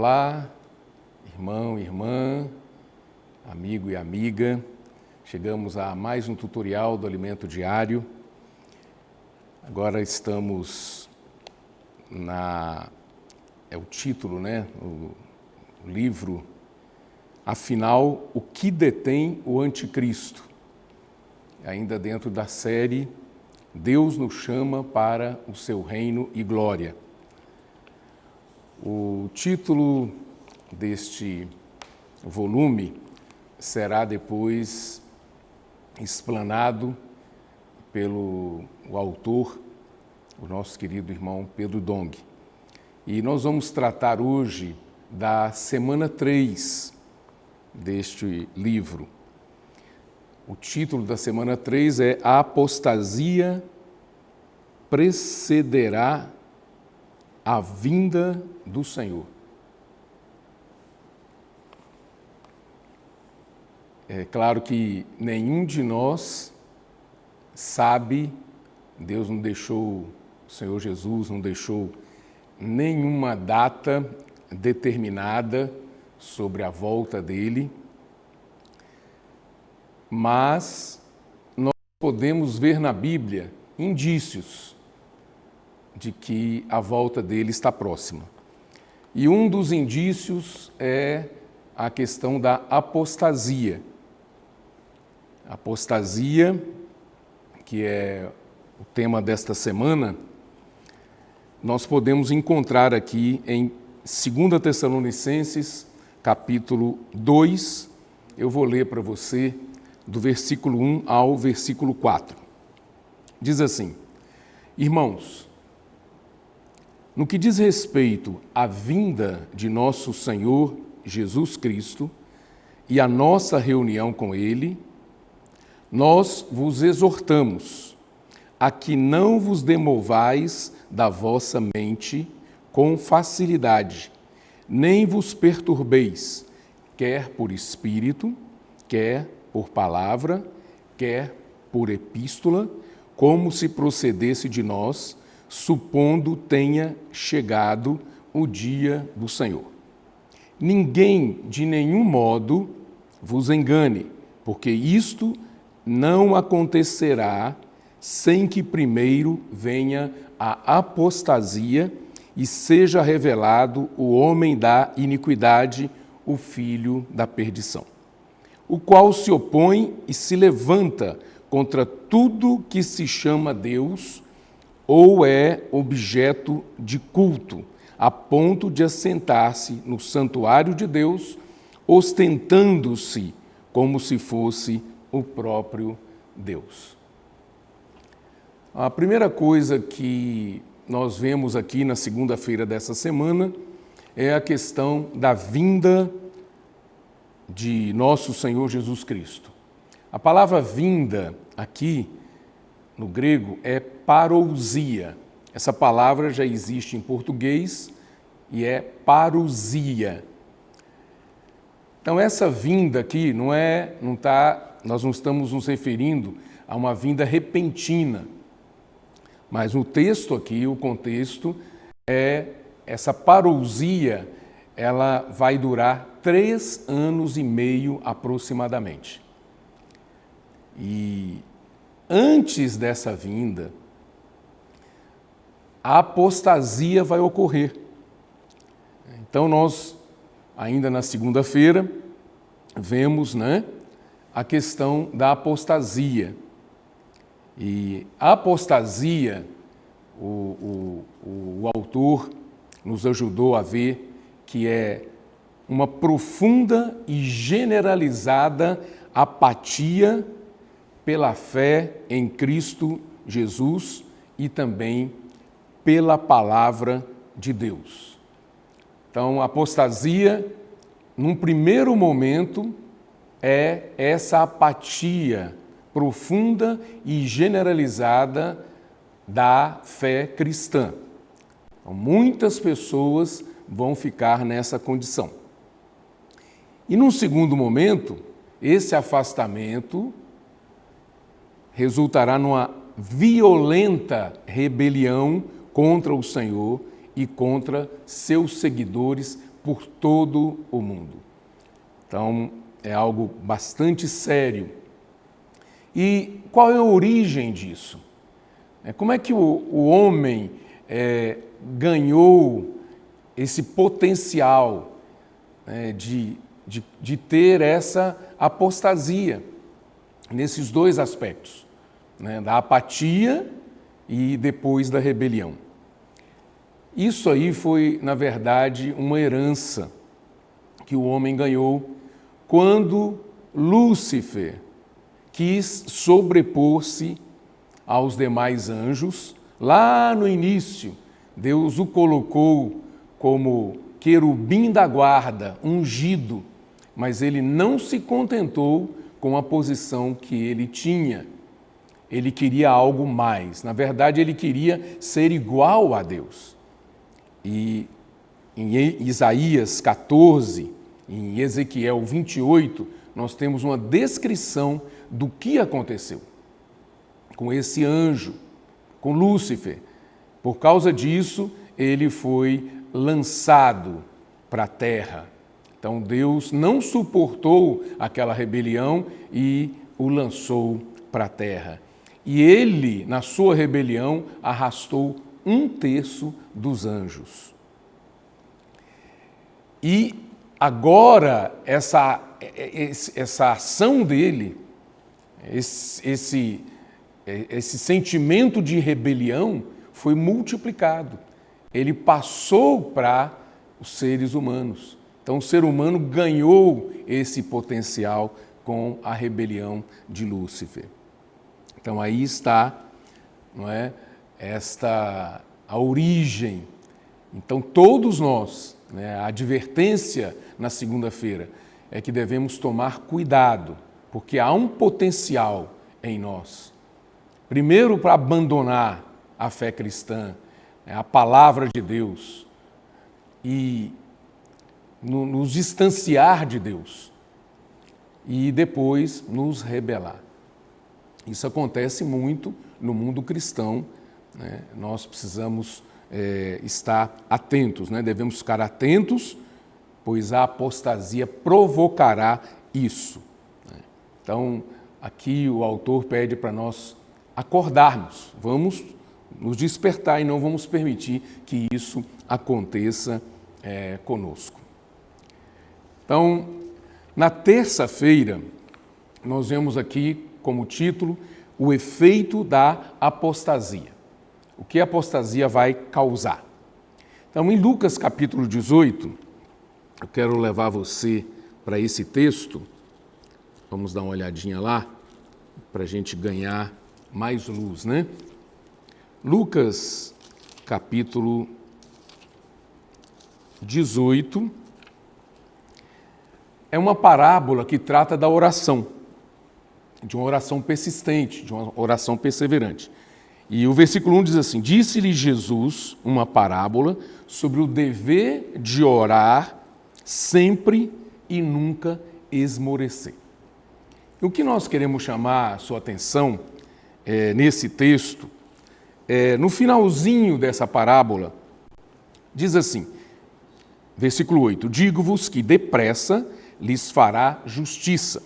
Olá, irmão, irmã, amigo e amiga. Chegamos a mais um tutorial do Alimento Diário. Agora estamos o título, o livro, afinal, o que detém o anticristo? Ainda dentro da série Deus nos chama para o seu reino e glória. O título deste volume será depois explanado pelo autor, o nosso querido irmão Pedro Dong. E nós vamos tratar hoje da semana 3 deste livro. O título da semana 3 é A Apostasia Precederá a Vinda do Senhor. É claro que nenhum de nós sabe, Deus não deixou, o Senhor Jesus não deixou nenhuma data determinada sobre a volta dele, mas nós podemos ver na Bíblia indícios de que a volta dele está próxima. E um dos indícios é a questão da apostasia. Apostasia, que é o tema desta semana, nós podemos encontrar aqui em 2 Tessalonicenses, capítulo 2. Eu vou ler para você do versículo 1 ao versículo 4. Diz assim: Irmãos, no que diz respeito à vinda de nosso Senhor Jesus Cristo e à nossa reunião com Ele, nós vos exortamos a que não vos demovais da vossa mente com facilidade, nem vos perturbeis, quer por espírito, quer por palavra, quer por epístola, como se procedesse de nós, supondo tenha chegado o dia do Senhor. Ninguém de nenhum modo vos engane, porque isto não acontecerá sem que primeiro venha a apostasia e seja revelado o homem da iniquidade, o filho da perdição, o qual se opõe e se levanta contra tudo que se chama Deus ou é objeto de culto, a ponto de assentar-se no santuário de Deus, ostentando-se como se fosse o próprio Deus. A primeira coisa que nós vemos aqui na segunda-feira dessa semana é a questão da vinda de nosso Senhor Jesus Cristo. A palavra vinda aqui, no grego, é parousia. Essa palavra já existe em português e é parousia. Então, essa vinda aqui nós não estamos nos referindo a uma vinda repentina, mas no texto aqui, o contexto é essa parousia, ela vai durar 3 anos e meio aproximadamente. E antes dessa vinda, a apostasia vai ocorrer. Então, nós, ainda na segunda-feira, vemos, a questão da apostasia. E a apostasia, o autor nos ajudou a ver que é uma profunda e generalizada apatia pela fé em Cristo Jesus e também pela palavra de Deus. Então, a apostasia, num primeiro momento, é essa apatia profunda e generalizada da fé cristã. Então, muitas pessoas vão ficar nessa condição. E num segundo momento, esse afastamento resultará numa violenta rebelião contra o Senhor e contra seus seguidores por todo o mundo. Então, é algo bastante sério. E qual é a origem disso? Como é que o homem ganhou esse potencial de ter essa apostasia nesses dois aspectos, da apatia e depois da rebelião? Isso aí foi, na verdade, uma herança que o homem ganhou quando Lúcifer quis sobrepor-se aos demais anjos. Lá no início, Deus o colocou como querubim da guarda, ungido, mas ele não se contentou com a posição que ele tinha. Ele queria algo mais. Na verdade, ele queria ser igual a Deus. E em Isaías 14, em Ezequiel 28, nós temos uma descrição do que aconteceu com esse anjo, com Lúcifer. Por causa disso, ele foi lançado para a terra. Então Deus não suportou aquela rebelião e o lançou para a terra. E ele, na sua rebelião, arrastou 1/3 dos anjos. E agora essa ação dele, esse sentimento de rebelião foi multiplicado. Ele passou para os seres humanos. Então o ser humano ganhou esse potencial com a rebelião de Lúcifer. Então aí está, não é, a origem. Então todos nós, a advertência na segunda-feira é que devemos tomar cuidado, porque há um potencial em nós. Primeiro, para abandonar a fé cristã, a palavra de Deus, e nos distanciar de Deus, e depois nos rebelar. Isso acontece muito no mundo cristão, Nós precisamos estar atentos, devemos ficar atentos, pois a apostasia provocará isso. Então, aqui o autor pede para nós acordarmos, vamos nos despertar e não vamos permitir que isso aconteça conosco. Então, na terça-feira, nós vemos aqui como título o efeito da apostasia. O que a apostasia vai causar? Então, em Lucas capítulo 18, eu quero levar você para esse texto. Vamos dar uma olhadinha lá, para a gente ganhar mais luz, Lucas capítulo 18 é uma parábola que trata da oração, de uma oração persistente, de uma oração perseverante. E o versículo 1 diz assim: disse-lhe Jesus uma parábola sobre o dever de orar sempre e nunca esmorecer. O que nós queremos chamar a sua atenção nesse texto, no finalzinho dessa parábola, diz assim, versículo 8: digo-vos que depressa lhes fará justiça.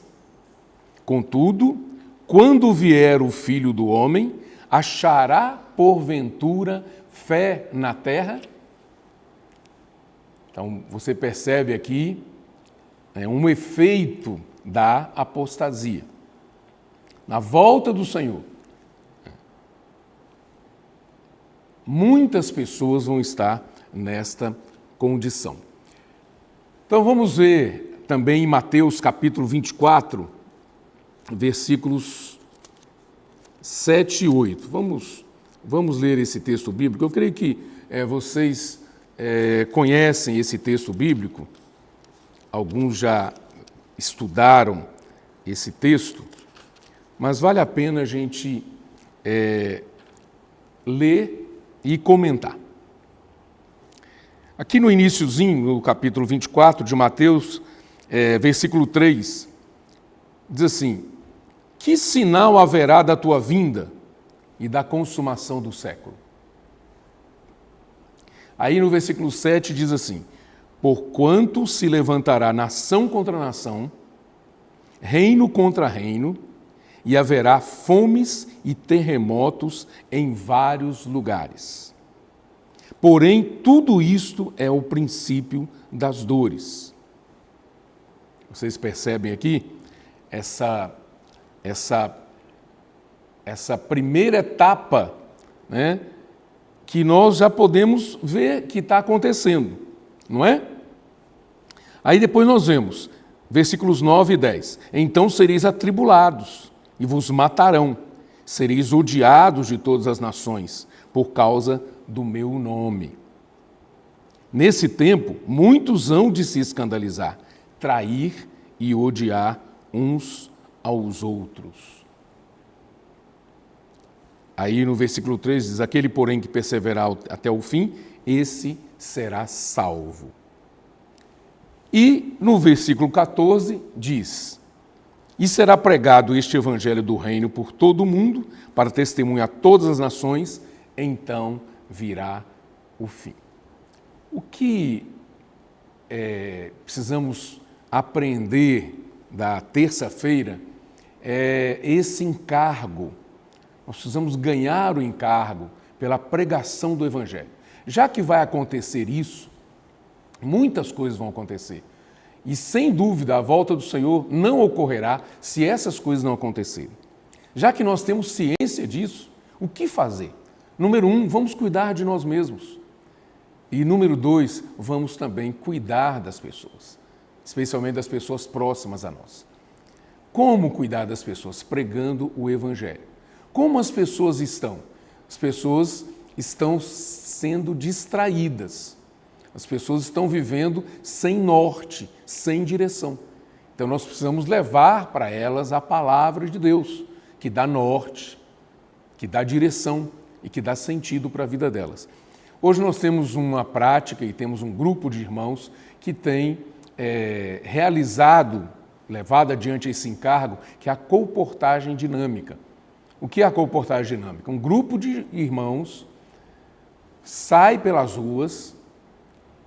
Contudo, quando vier o Filho do Homem, achará porventura fé na terra? Então, você percebe aqui um efeito da apostasia. Na volta do Senhor, muitas pessoas vão estar nesta condição. Então, vamos ver também em Mateus capítulo 24, versículos 7 e 8. Vamos ler esse texto bíblico. Eu creio que vocês conhecem esse texto bíblico, alguns já estudaram esse texto, mas vale a pena a gente ler e comentar. Aqui no iniciozinho, no capítulo 24 de Mateus, versículo 3, diz assim: que sinal haverá da tua vinda e da consumação do século? Aí no versículo 7 diz assim: Porquanto se levantará nação contra nação, reino contra reino, e haverá fomes e terremotos em vários lugares. Porém, tudo isto é o princípio das dores. Vocês percebem aqui essa primeira etapa, né, que nós já podemos ver que está acontecendo, não é? Aí depois nós vemos, versículos 9 e 10. Então sereis atribulados e vos matarão, sereis odiados de todas as nações, por causa do meu nome. Nesse tempo, muitos hão de se escandalizar, trair e odiar uns aos outros. Aí no versículo 3 diz, aquele porém que perseverar até o fim, esse será salvo. E no versículo 14 diz, e será pregado este evangelho do reino por todo o mundo, para testemunhar a todas as nações, então virá o fim. O que precisamos aprender da terça-feira é esse encargo. Nós precisamos ganhar o encargo pela pregação do evangelho. Já que vai acontecer isso, muitas coisas vão acontecer. E, sem dúvida, a volta do Senhor não ocorrerá se essas coisas não acontecerem. Já que nós temos ciência disso, o que fazer? Número 1, vamos cuidar de nós mesmos. E número 2, vamos também cuidar das pessoas, especialmente das pessoas próximas a nós. Como cuidar das pessoas? Pregando o Evangelho. Como as pessoas estão? As pessoas estão sendo distraídas. As pessoas estão vivendo sem norte, sem direção. Então nós precisamos levar para elas a palavra de Deus, que dá norte, que dá direção e que dá sentido para a vida delas. Hoje nós temos uma prática e temos um grupo de irmãos que tem levado adiante esse encargo, que é a colportagem dinâmica. O que é a colportagem dinâmica? Um grupo de irmãos sai pelas ruas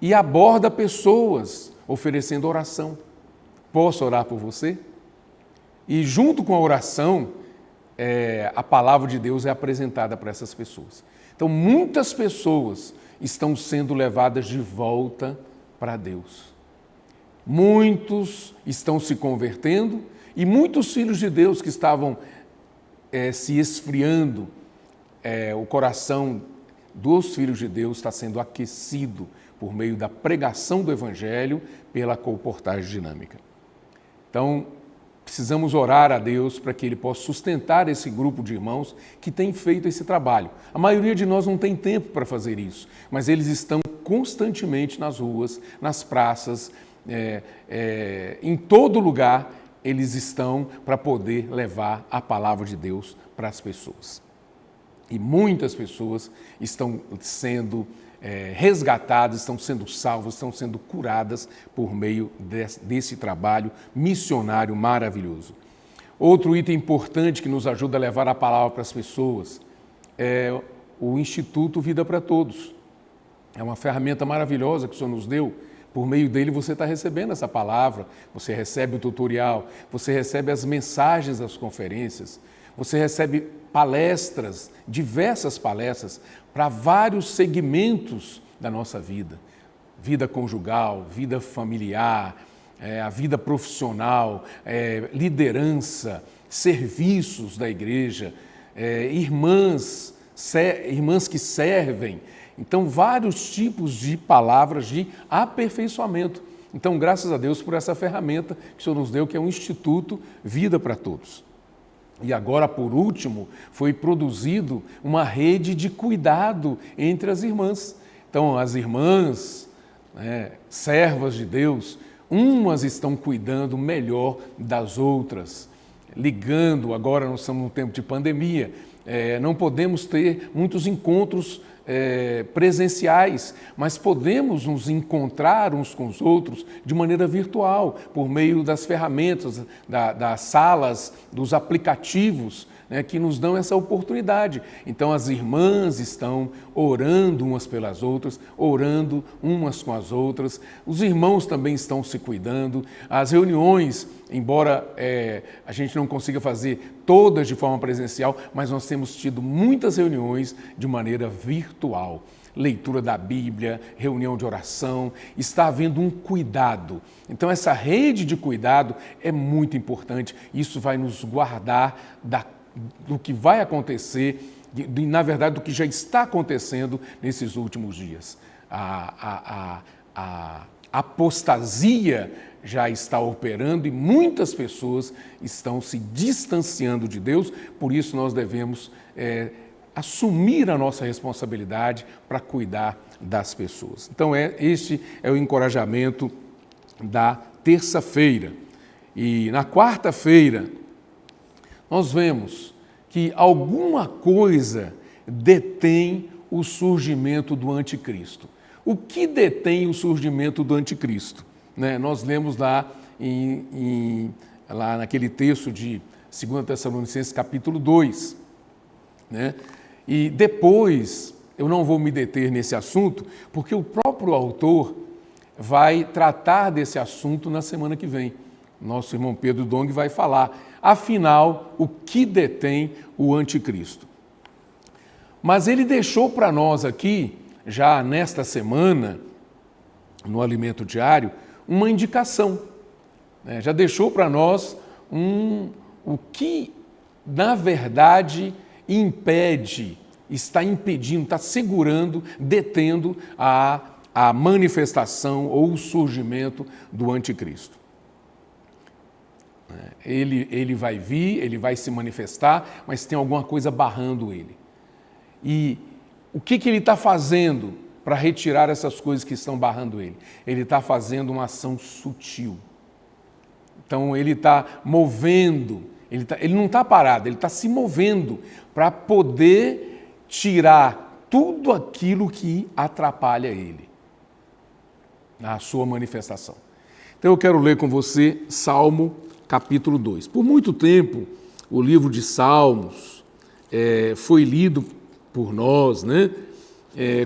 e aborda pessoas oferecendo oração. Posso orar por você? E junto com a oração, a palavra de Deus é apresentada para essas pessoas. Então, muitas pessoas estão sendo levadas de volta para Deus. Muitos estão se convertendo e muitos filhos de Deus que estavam se esfriando, o coração dos filhos de Deus está sendo aquecido por meio da pregação do Evangelho pela colportagem dinâmica. Então, precisamos orar a Deus para que Ele possa sustentar esse grupo de irmãos que tem feito esse trabalho. A maioria de nós não tem tempo para fazer isso, mas eles estão constantemente nas ruas, nas praças, em todo lugar eles estão para poder levar a palavra de Deus para as pessoas. E muitas pessoas estão sendo resgatadas, estão sendo salvas, estão sendo curadas por meio desse trabalho missionário maravilhoso. Outro item importante que nos ajuda a levar a palavra para as pessoas é o Instituto Vida para Todos. É uma ferramenta maravilhosa que o Senhor nos deu. Por meio dele você está recebendo essa palavra, você recebe o tutorial, você recebe as mensagens das conferências, você recebe palestras, diversas palestras, para vários segmentos da nossa vida. Vida conjugal, vida familiar, a vida profissional, liderança, serviços da igreja, irmãs que servem. Então, vários tipos de palavras de aperfeiçoamento. Então, graças a Deus por essa ferramenta que o Senhor nos deu, que é o Instituto Vida para Todos. E agora, por último, foi produzido uma rede de cuidado entre as irmãs. Então, as irmãs, servas de Deus, umas estão cuidando melhor das outras, ligando. Agora nós estamos num tempo de pandemia, não podemos ter muitos encontros presenciais, mas podemos nos encontrar uns com os outros de maneira virtual, por meio das ferramentas, das salas, dos aplicativos né, que nos dão essa oportunidade. Então as irmãs estão orando umas pelas outras, orando umas com as outras, os irmãos também estão se cuidando, as reuniões, embora a gente não consiga fazer todas de forma presencial, mas nós temos tido muitas reuniões de maneira virtual. Leitura da Bíblia, reunião de oração, está havendo um cuidado. Então essa rede de cuidado é muito importante, isso vai nos guardar do que vai acontecer, na verdade do que já está acontecendo nesses últimos dias. A apostasia já está operando e muitas pessoas estão se distanciando de Deus, por isso nós devemos assumir a nossa responsabilidade para cuidar das pessoas. Então, este é o encorajamento da terça-feira. E na quarta-feira, nós vemos que alguma coisa detém o surgimento do anticristo. O que detém o surgimento do anticristo? Né? Nós lemos lá, lá naquele texto de 2 Tessalonicenses, capítulo 2, né? E depois, eu não vou me deter nesse assunto, porque o próprio autor vai tratar desse assunto na semana que vem. Nosso irmão Pedro Dong vai falar, afinal, o que detém o anticristo. Mas ele deixou para nós aqui, já nesta semana, no Alimento Diário, uma indicação. Né? Já deixou para nós o que, na verdade, está impedindo, está segurando, detendo a manifestação ou o surgimento do anticristo. Ele vai vir, ele vai se manifestar, mas tem alguma coisa barrando ele. E o que ele está fazendo para retirar essas coisas que estão barrando ele? Ele está fazendo uma ação sutil. Então ele está movendo, ele não está parado, ele está se movendo para poder tirar tudo aquilo que atrapalha ele na sua manifestação. Então eu quero ler com você Salmo capítulo 2. Por muito tempo, o livro de Salmos foi lido por nós, né?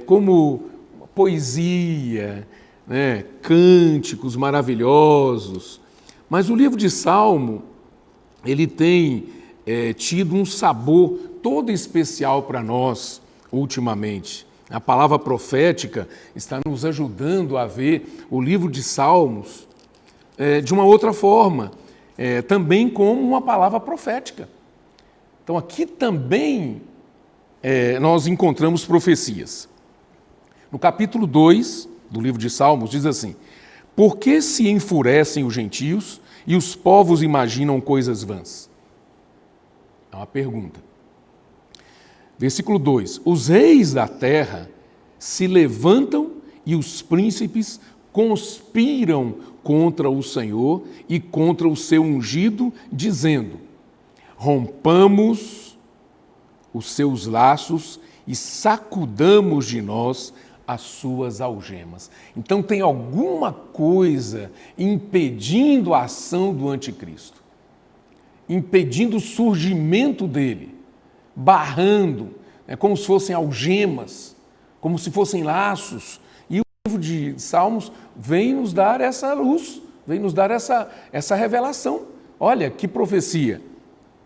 Como poesia, né? Cânticos maravilhosos. Mas o livro de Salmo, ele tem tido um sabor todo especial para nós ultimamente. A palavra profética está nos ajudando a ver o livro de Salmos de uma outra forma, também como uma palavra profética. Então aqui também nós encontramos profecias. No capítulo 2 do livro de Salmos diz assim: por que se enfurecem os gentios e os povos imaginam coisas vãs? É uma pergunta. Versículo 2: os reis da terra se levantam e os príncipes conspiram contra o Senhor e contra o seu ungido, dizendo: rompamos os seus laços e sacudamos de nós as suas algemas. Então tem alguma coisa impedindo a ação do anticristo, impedindo o surgimento dele, barrando, como se fossem algemas, como se fossem laços. E o livro de Salmos vem nos dar essa luz, vem nos dar essa revelação. Olha, que profecia!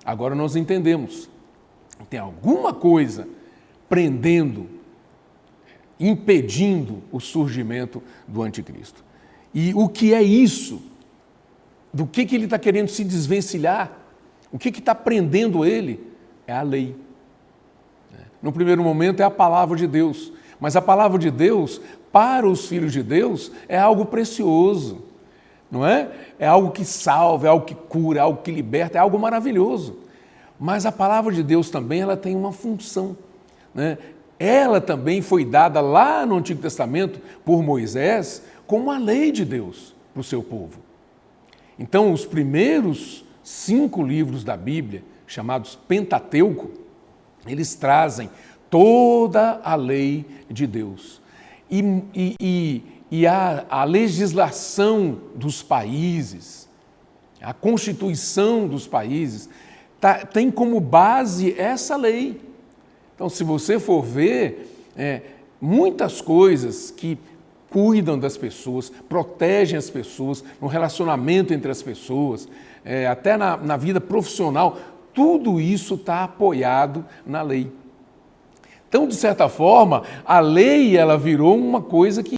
Agora nós entendemos. Tem alguma coisa prendendo, impedindo o surgimento do anticristo. E o que é isso? Do que ele está querendo se desvencilhar? O que está prendendo ele? É a lei. No primeiro momento é a palavra de Deus, mas a palavra de Deus, para os filhos de Deus, é algo precioso, não é? É algo que salva, é algo que cura, é algo que liberta, é algo maravilhoso. Mas a palavra de Deus também ela tem uma função, né? Ela também foi dada lá no Antigo Testamento por Moisés como a lei de Deus para o seu povo. Então, os primeiros 5 livros da Bíblia, chamados Pentateuco, eles trazem toda a lei de Deus. E a legislação dos países, a constituição dos países, tem como base essa lei. Então, se você for ver, muitas coisas que cuidam das pessoas, protegem as pessoas, no relacionamento entre as pessoas, até na vida profissional, tudo isso está apoiado na lei. Então, de certa forma, a lei ela virou uma coisa que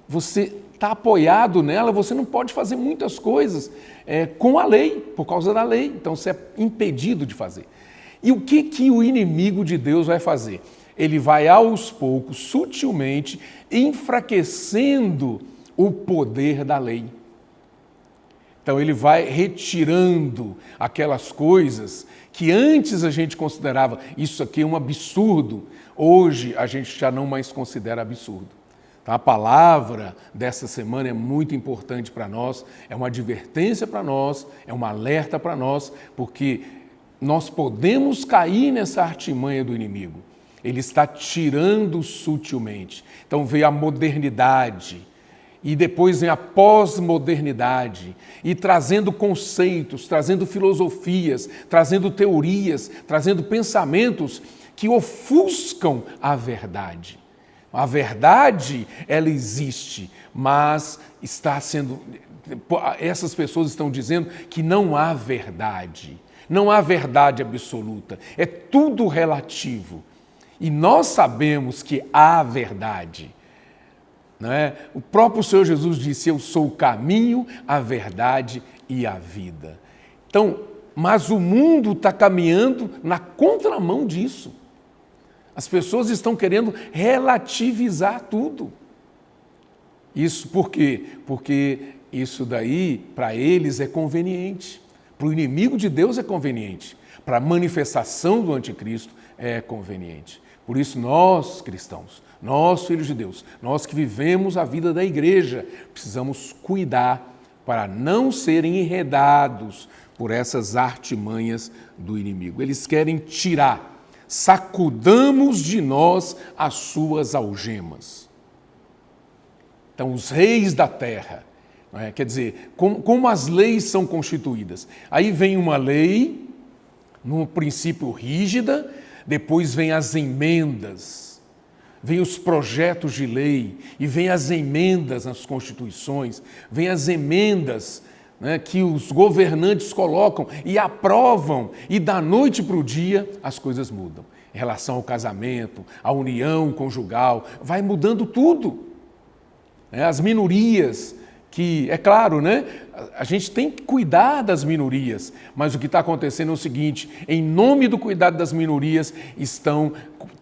você está apoiado nela, você não pode fazer muitas coisas com a lei, por causa da lei. Então, você é impedido de fazer. E o que o inimigo de Deus vai fazer? Ele vai, aos poucos, sutilmente, enfraquecendo o poder da lei. Então, ele vai retirando aquelas coisas que antes a gente considerava, isso aqui é um absurdo, hoje a gente já não mais considera absurdo. Então, a palavra dessa semana é muito importante para nós, é uma advertência para nós, é um alerta para nós, porque nós podemos cair nessa artimanha do inimigo. Ele está tirando sutilmente. Então veio a modernidade, e depois vem a pós-modernidade, e trazendo conceitos, trazendo filosofias, trazendo teorias, trazendo pensamentos que ofuscam a verdade. A verdade, ela existe, mas está sendo... Essas pessoas estão dizendo que não há verdade. Não há verdade absoluta, é tudo relativo. E nós sabemos que há verdade. Não é? O próprio Senhor Jesus disse, eu sou o caminho, a verdade e a vida. Então, mas o mundo está caminhando na contramão disso. As pessoas estão querendo relativizar tudo. Isso por quê? Porque isso daí, para eles, é conveniente. Para o inimigo de Deus é conveniente. Para a manifestação do anticristo é conveniente. Por isso nós, cristãos, nós, filhos de Deus, nós que vivemos a vida da igreja, precisamos cuidar para não serem enredados por essas artimanhas do inimigo. Eles querem tirar, sacudamos de nós as suas algemas. Então, os reis da terra, quer dizer, como as leis são constituídas. Aí vem uma lei, no princípio rígida, depois vem as emendas, vem os projetos de lei, e vem as emendas nas constituições, vem as emendas que os governantes colocam e aprovam, e da noite para o dia as coisas mudam. Em relação ao casamento, à união conjugal, vai mudando tudo. As minorias, que, é claro, a gente tem que cuidar das minorias, mas o que está acontecendo é o seguinte, em nome do cuidado das minorias, estão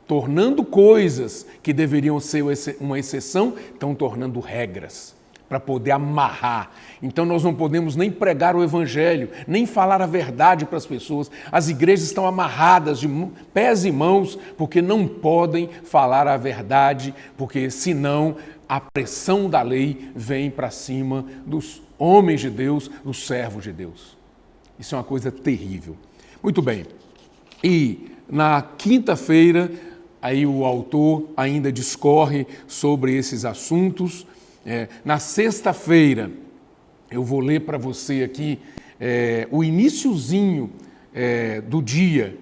tornando coisas que deveriam ser uma exceção, estão tornando regras, para poder amarrar. Então nós não podemos nem pregar o evangelho, nem falar a verdade para as pessoas. As igrejas estão amarradas de pés e mãos, porque não podem falar a verdade, porque senão a pressão da lei vem para cima dos homens de Deus, dos servos de Deus. Isso é uma coisa terrível. Muito bem. E na quinta-feira, aí o autor ainda discorre sobre esses assuntos. Na sexta-feira, eu vou ler para você aqui o iniciozinho do dia.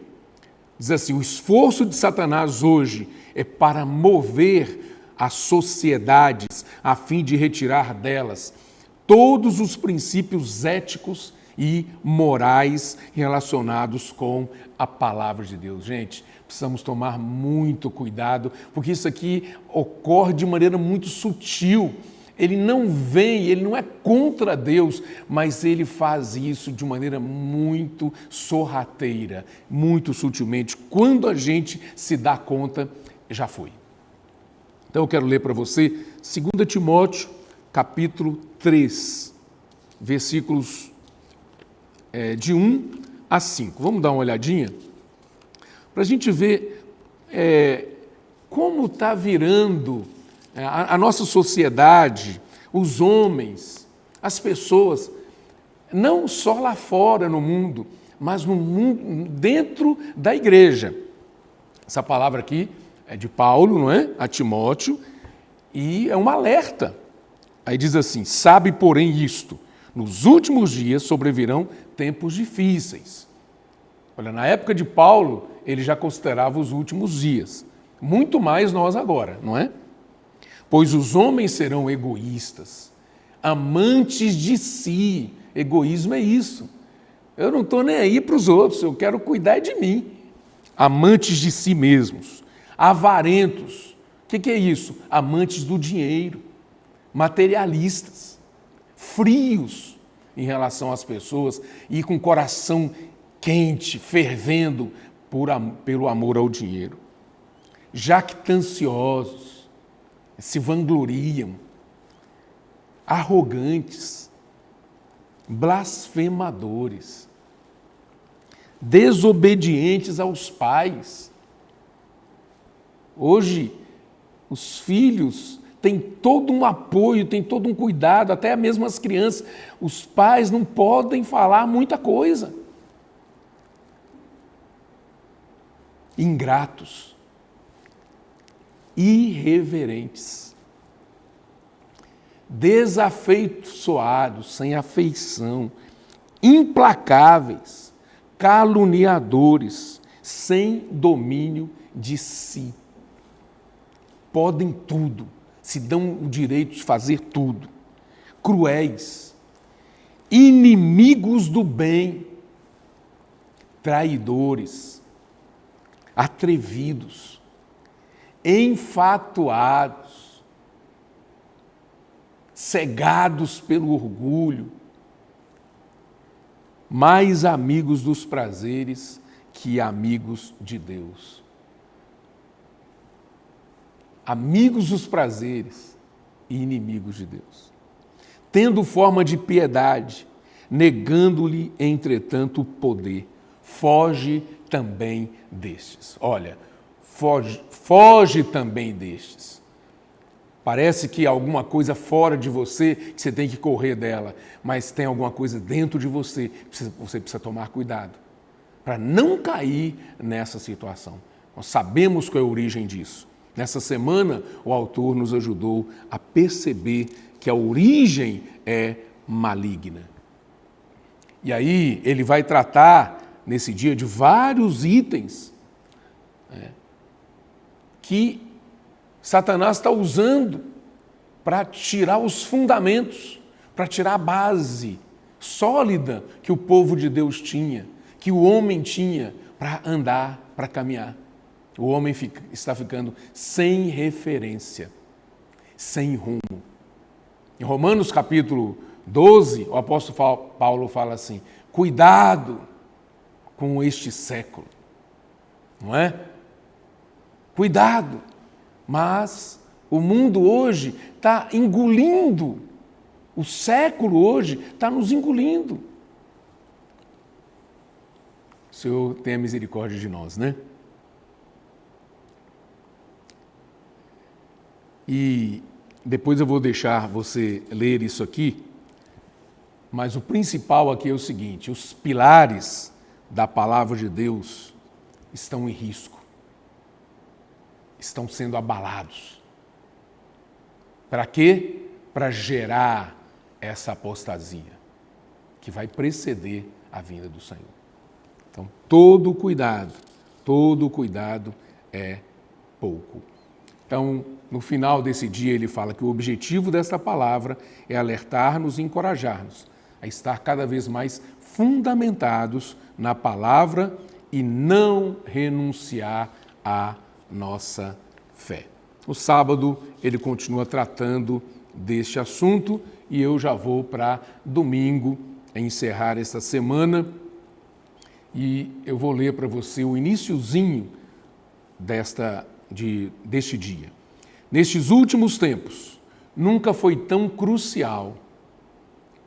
Diz assim, o esforço de Satanás hoje é para mover as sociedades a fim de retirar delas todos os princípios éticos e morais relacionados com a palavra de Deus. Gente, precisamos tomar muito cuidado, porque isso aqui ocorre de maneira muito sutil. Ele não é contra Deus, mas ele faz isso de maneira muito sorrateira, muito sutilmente. Quando a gente se dá conta, já foi. Então eu quero ler para você 2 Timóteo, capítulo 3, versículos de 1 a 5. Vamos dar uma olhadinha? Para a gente ver como está virando a nossa sociedade, os homens, as pessoas, não só lá fora no mundo, mas no mundo, dentro da igreja. Essa palavra aqui é de Paulo, não é? A Timóteo, e é um alerta. Aí diz assim, sabe, porém, isto, nos últimos dias sobrevirão tempos difíceis. Olha, na época de Paulo, ele já considerava os últimos dias. Muito mais nós agora, não é? Pois os homens serão egoístas, amantes de si. Egoísmo é isso. Eu não estou nem aí para os outros, eu quero cuidar de mim. Amantes de si mesmos, avarentos. O que é isso? Amantes do dinheiro, materialistas, frios em relação às pessoas e com coração quente, fervendo pelo amor ao dinheiro. Jactanciosos, se vangloriam, arrogantes, blasfemadores, desobedientes aos pais. Hoje, os filhos têm todo um apoio, têm todo um cuidado, até mesmo as crianças. Os pais não podem falar muita coisa. Ingratos, irreverentes, desafeiçoados, sem afeição, implacáveis, caluniadores, sem domínio de si. Podem tudo, se dão o direito de fazer tudo. Cruéis, inimigos do bem, traidores, atrevidos, enfatuados, cegados pelo orgulho, mais amigos dos prazeres que amigos de Deus. Amigos dos prazeres e inimigos de Deus. Tendo forma de piedade, negando-lhe, entretanto, o poder. Foge também destes. Olha, foge também destes. Parece que alguma coisa fora de você, que você tem que correr dela, mas tem alguma coisa dentro de você que você precisa tomar cuidado para não cair nessa situação. Nós sabemos qual é a origem disso. Nessa semana, o autor nos ajudou a perceber que a origem é maligna. E aí, ele vai tratar, nesse dia, de vários itens que Satanás está usando para tirar os fundamentos, para tirar a base sólida que o povo de Deus tinha, que o homem tinha para andar, para caminhar. O homem está ficando sem referência, sem rumo. Em Romanos capítulo 12, o apóstolo Paulo fala assim: cuidado com este século, não é? Cuidado, mas o mundo hoje está engolindo, o século hoje está nos engolindo. O Senhor tenha misericórdia de nós, né? E depois eu vou deixar você ler isso aqui, mas o principal aqui é o seguinte: os pilares da palavra de Deus estão em risco, estão sendo abalados. Para quê? Para gerar essa apostasia que vai preceder a vinda do Senhor. Então, todo cuidado é pouco. Então, no final desse dia, ele fala que o objetivo desta palavra é alertar-nos e encorajar-nos a estar cada vez mais fundamentados na palavra e não renunciar à nossa fé. No sábado, ele continua tratando deste assunto e eu já vou para domingo encerrar esta semana e eu vou ler para você o iniciozinho deste dia. Nestes últimos tempos, nunca foi tão crucial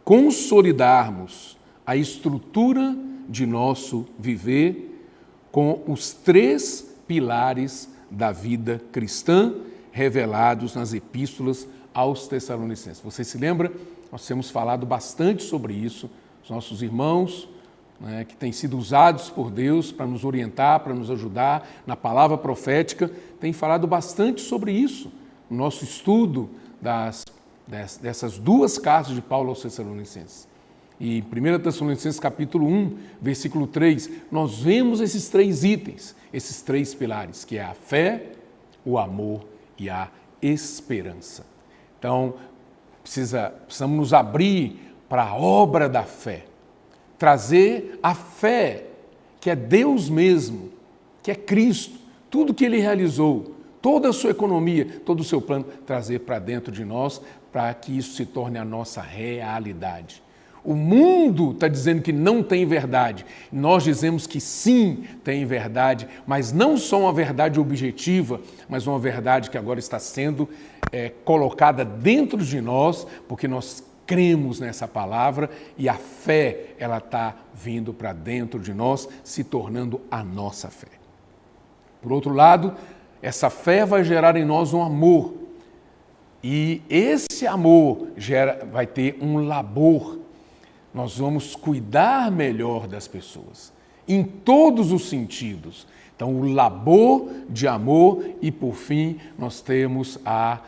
consolidarmos a estrutura de nosso viver com os 3 pilares da vida cristã revelados nas epístolas aos Tessalonicenses. Você se lembra? Nós temos falado bastante sobre isso, os nossos irmãos, que têm sido usados por Deus para nos orientar, para nos ajudar na palavra profética, têm falado bastante sobre isso. O nosso estudo dessas 2 cartas de Paulo aos Tessalonicenses. E em 1 Tessalonicenses capítulo 1, versículo 3, nós vemos esses 3 itens, esses 3 pilares, que é a fé, o amor e a esperança. Então, precisamos nos abrir para a obra da fé, trazer a fé, que é Deus mesmo, que é Cristo, tudo que Ele realizou, toda a sua economia, todo o seu plano, trazer para dentro de nós, para que isso se torne a nossa realidade. O mundo está dizendo que não tem verdade. Nós dizemos que sim, tem verdade, mas não só uma verdade objetiva, mas uma verdade que agora está sendo colocada dentro de nós, porque nós cremos nessa palavra e a fé, ela está vindo para dentro de nós, se tornando a nossa fé. Por outro lado, essa fé vai gerar em nós um amor. E esse amor vai ter um labor. Nós vamos cuidar melhor das pessoas, em todos os sentidos. Então, o labor de amor e, por fim, nós temos a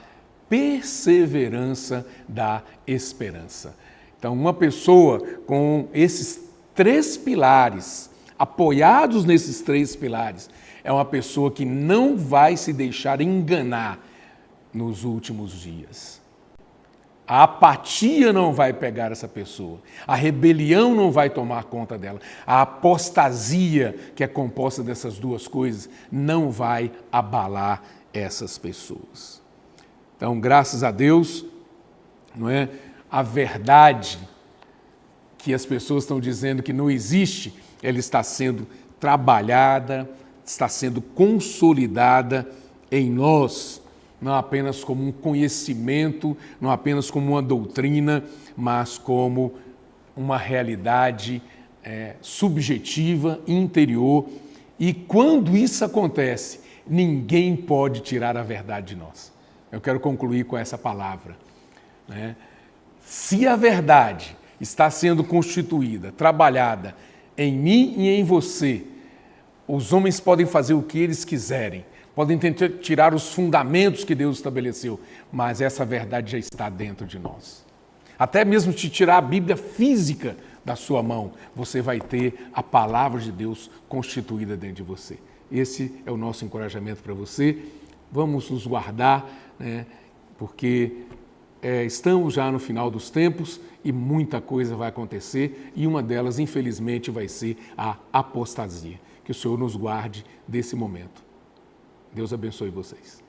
perseverança da esperança. Então, uma pessoa com esses 3 pilares, apoiados nesses 3 pilares, é uma pessoa que não vai se deixar enganar nos últimos dias. A apatia não vai pegar essa pessoa. A rebelião não vai tomar conta dela. A apostasia, que é composta dessas 2 coisas, não vai abalar essas pessoas. Então, graças a Deus, não é? A verdade que as pessoas estão dizendo que não existe, ela está sendo trabalhada, está sendo consolidada em nós, não apenas como um conhecimento, não apenas como uma doutrina, mas como uma realidade subjetiva, interior. E quando isso acontece, ninguém pode tirar a verdade de nós. Eu quero concluir com essa palavra, né? Se a verdade está sendo constituída, trabalhada em mim e em você, os homens podem fazer o que eles quiserem, podem tentar tirar os fundamentos que Deus estabeleceu, mas essa verdade já está dentro de nós. Até mesmo te tirar a Bíblia física da sua mão, você vai ter a palavra de Deus constituída dentro de você. Esse é o nosso encorajamento para você. Vamos nos guardar, né? Porque estamos já no final dos tempos e muita coisa vai acontecer e uma delas, infelizmente, vai ser a apostasia. Que o Senhor nos guarde desse momento. Deus abençoe vocês.